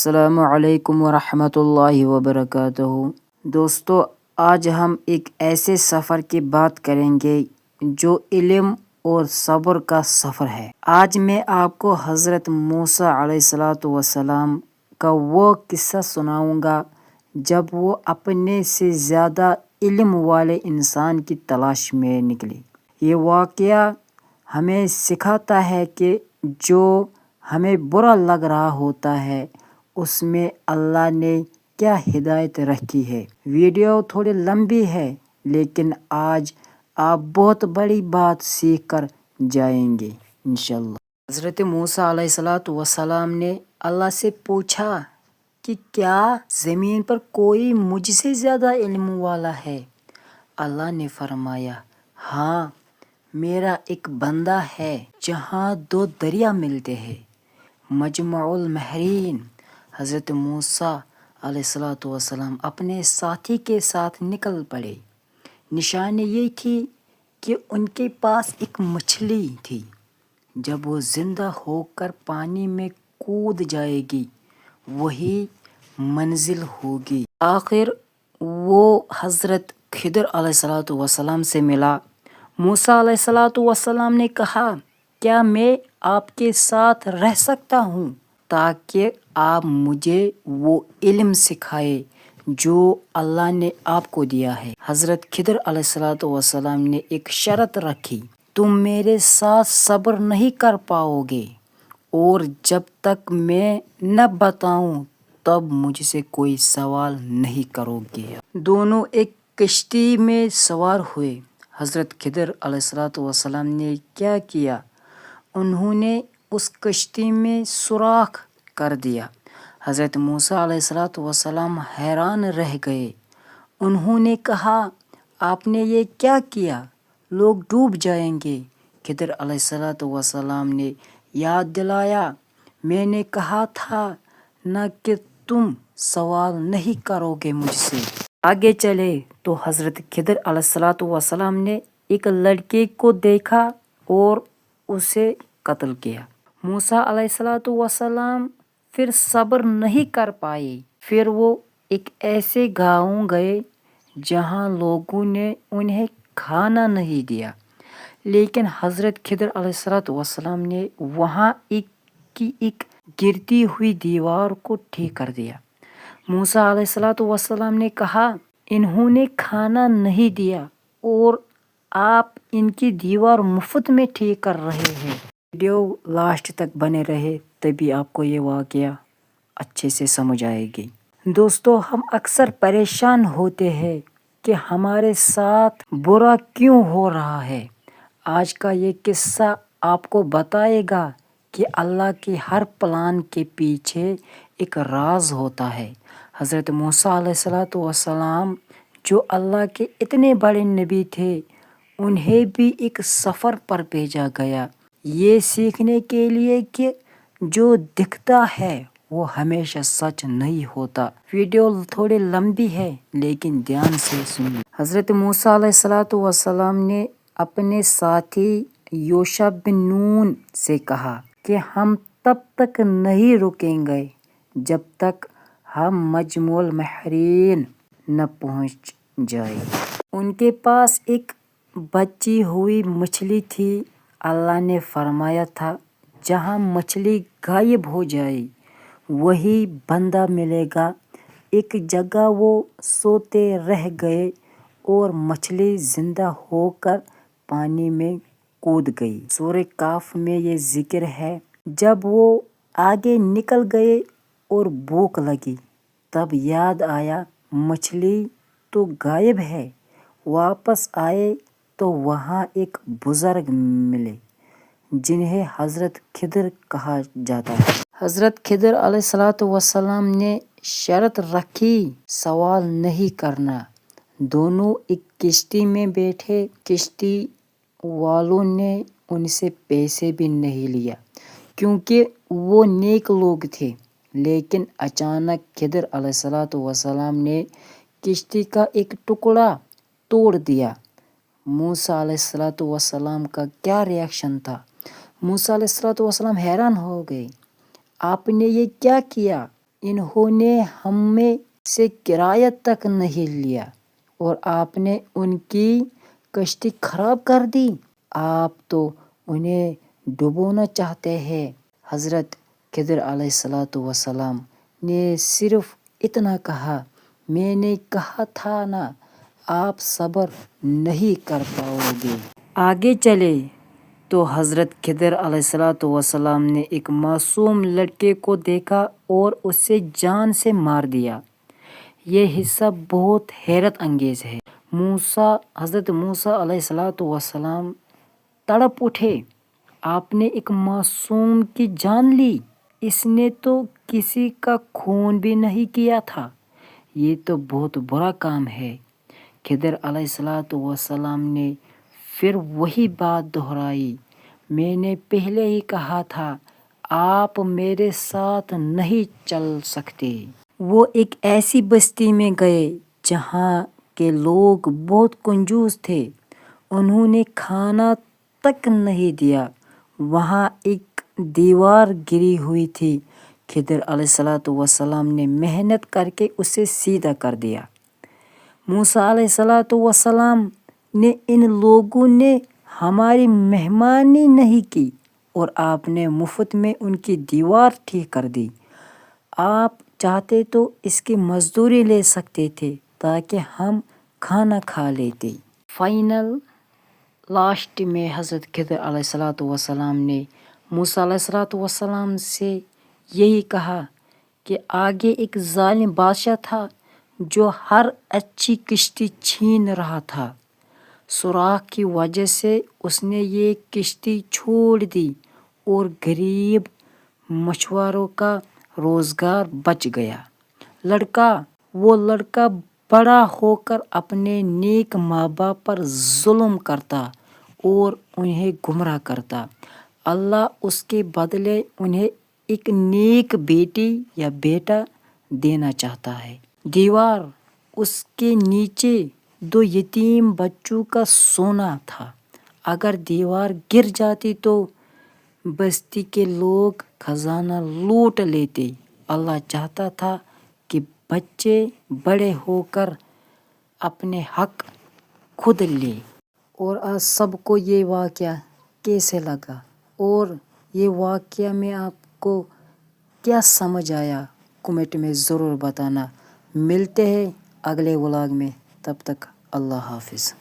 السلام علیکم ورحمۃ اللہ وبرکاتہ۔ دوستو، آج ہم ایک ایسے سفر کی بات کریں گے جو علم اور صبر کا سفر ہے۔ آج میں آپ کو حضرت موسیٰ علیہ السلام کا وہ قصہ سناؤں گا جب وہ اپنے سے زیادہ علم والے انسان کی تلاش میں نکلے۔ یہ واقعہ ہمیں سکھاتا ہے کہ جو ہمیں برا لگ رہا ہوتا ہے اس میں اللہ نے کیا ہدایت رکھی ہے۔ ویڈیو تھوڑی لمبی ہے لیکن آج آپ بہت بڑی بات سیکھ کر جائیں گے انشاءاللہ۔ حضرت موسیٰ علیہ السلام نے اللہ سے پوچھا کہ کیا زمین پر کوئی مجھ سے زیادہ علم والا ہے؟ اللہ نے فرمایا، ہاں، میرا ایک بندہ ہے جہاں دو دریا ملتے ہیں، مجمع البحرین۔ حضرت موسیٰ علیہ السلام اپنے ساتھی کے ساتھ نکل پڑے۔ نشانی یہ تھی کہ ان کے پاس ایک مچھلی تھی، جب وہ زندہ ہو کر پانی میں کود جائے گی وہی منزل ہوگی۔ آخر وہ حضرت خضر علیہ السلام سے ملا۔ موسیٰ علیہ السلام نے کہا، کیا میں آپ کے ساتھ رہ سکتا ہوں تاکہ آپ مجھے وہ علم سکھائے جو اللہ نے آپ کو دیا ہے؟ حضرت خضر علیہ السلام نے ایک شرط رکھی، تم میرے ساتھ صبر نہیں کر پاؤ گے اور جب تک میں نہ بتاؤں تب مجھ سے کوئی سوال نہیں کرو گے۔ دونوں ایک کشتی میں سوار ہوئے۔ حضرت خضر علیہ السلام نے کیا کیا؟ انہوں نے اس کشتی میں سوراخ کر دیا۔ حضرت موسیٰ علیہ السلام حیران رہ گئے۔ انہوں نے کہا، آپ نے یہ کیا کیا؟ لوگ ڈوب جائیں گے۔ خضر علیہ السلام نے یاد دلایا، میں نے کہا تھا نہ کہ تم سوال نہیں کرو گے مجھ سے۔ آگے چلے تو حضرت خضر علیہ السلام نے ایک لڑکے کو دیکھا اور اسے قتل کیا۔ موسیٰ علیہ السلام پھر صبر نہیں کر پائے۔ پھر وہ ایک ایسے گاؤں گئے جہاں لوگوں نے انہیں کھانا نہیں دیا، لیکن حضرت خضر علیہ السلام نے وہاں ایک گرتی ہوئی دیوار کو ٹھیک کر دیا۔ موسیٰ علیہ السلام نے کہا، انہوں نے کھانا نہیں دیا اور آپ ان کی دیوار مفت میں ٹھیک کر رہے ہیں۔ ویڈیو لاسٹ تک بنے رہے تبھی آپ کو یہ واقعہ اچھے سے سمجھ آئے گی۔ دوستو، ہم اکثر پریشان ہوتے ہیں کہ ہمارے ساتھ برا کیوں ہو رہا ہے۔ آج کا یہ قصہ آپ کو بتائے گا کہ اللہ کے ہر پلان کے پیچھے ایک راز ہوتا ہے۔ حضرت موسیٰ علیہ السلام جو اللہ کے اتنے بڑے نبی تھے، انہیں بھی ایک سفر پر بھیجا گیا، یہ سیکھنے کے لیے کہ جو دکھتا ہے وہ ہمیشہ سچ نہیں ہوتا۔ ویڈیو تھوڑی لمبی ہے لیکن دھیان سے سنیے۔ حضرت موسیٰ علیہ السلام نے اپنے ساتھی یوشع بن نون سے کہا کہ ہم تب تک نہیں رکیں گے جب تک ہم مجمع البحرین نہ پہنچ جائیں۔ ان کے پاس ایک بچی ہوئی مچھلی تھی۔ اللہ نے فرمایا تھا، جہاں مچھلی غائب ہو جائے وہی بندہ ملے گا۔ ایک جگہ وہ سوتے رہ گئے اور مچھلی زندہ ہو کر پانی میں کود گئی۔ سورہ کہف میں یہ ذکر ہے۔ جب وہ آگے نکل گئے اور بھوک لگی تب یاد آیا مچھلی تو غائب ہے۔ واپس آئے تو وہاں ایک بزرگ ملے جنہیں حضرت خضر کہا جاتا ہے۔ حضرت خضر علیہ السلام نے شرط رکھی، سوال نہیں کرنا۔ دونوں ایک کشتی میں بیٹھے۔ کشتی والوں نے ان سے پیسے بھی نہیں لیا کیونکہ وہ نیک لوگ تھے، لیکن اچانک خضر علیہ السلام نے کشتی کا ایک ٹکڑا توڑ دیا۔ موسیٰ علیہ السلام کا کیا ری ایکشن تھا؟ موسیٰ علیہ السلام حیران ہو گئے، آپ نے یہ کیا کیا؟ انہوں نے ہمیں سے کرایہ تک نہیں لیا اور آپ نے ان کی کشتی خراب کر دی، آپ تو انہیں ڈبونا چاہتے ہیں۔ حضرت خضر علیہ السلام نے صرف اتنا کہا، میں نے کہا تھا نا آپ صبر نہیں کر پاؤ گے۔ آگے چلے تو حضرت خضر علیہ السلام نے ایک معصوم لڑکے کو دیکھا اور اسے جان سے مار دیا۔ یہ حصہ بہت حیرت انگیز ہے۔ حضرت موسیٰ علیہ السلام تڑپ اٹھے، آپ نے ایک معصوم کی جان لی، اس نے تو کسی کا خون بھی نہیں کیا تھا، یہ تو بہت برا کام ہے۔ خضر علیہ السلام نے پھر وہی بات دہرائی، میں نے پہلے ہی کہا تھا آپ میرے ساتھ نہیں چل سکتے۔ وہ ایک ایسی بستی میں گئے جہاں کے لوگ بہت کنجوس تھے، انہوں نے کھانا تک نہیں دیا، وہاں ایک دیوار گری ہوئی تھی، خضر علیہ السلام نے محنت کر کے اسے سیدھا کر دیا۔ موسیٰ علیہ السلام نے ان لوگوں نے ہماری مہمانی نہیں کی اور آپ نے مفت میں ان کی دیوار ٹھیک کر دی، آپ چاہتے تو اس کی مزدوری لے سکتے تھے تاکہ ہم کھانا کھا لیتے۔ لاسٹ میں حضرت خضر علیہ السلام نے موسیٰ علیہ السلام سے یہی کہا کہ آگے ایک ظالم بادشاہ تھا جو ہر اچھی کشتی چھین رہا تھا، سوراخ کی وجہ سے اس نے یہ کشتی چھوڑ دی اور غریب مچھواروں کا روزگار بچ گیا۔ وہ لڑکا بڑا ہو کر اپنے نیک ماں باپ پر ظلم کرتا اور انہیں گمراہ کرتا، اللہ اس کے بدلے انہیں ایک نیک بیٹی یا بیٹا دینا چاہتا ہے۔ دیوار اس کے نیچے 2 یتیم بچوں کا سونا تھا، اگر دیوار گر جاتی تو بستی کے لوگ خزانہ لوٹ لیتے، اللہ چاہتا تھا کہ بچے بڑے ہو کر اپنے حق خود لیں۔ اور آج سب کو یہ واقعہ کیسے لگا اور یہ واقعہ میں آپ کو کیا سمجھ آیا، کمنٹ میں ضرور بتانا۔ ملتے ہیں اگلے ولاگ میں، تب تک اللہ حافظ۔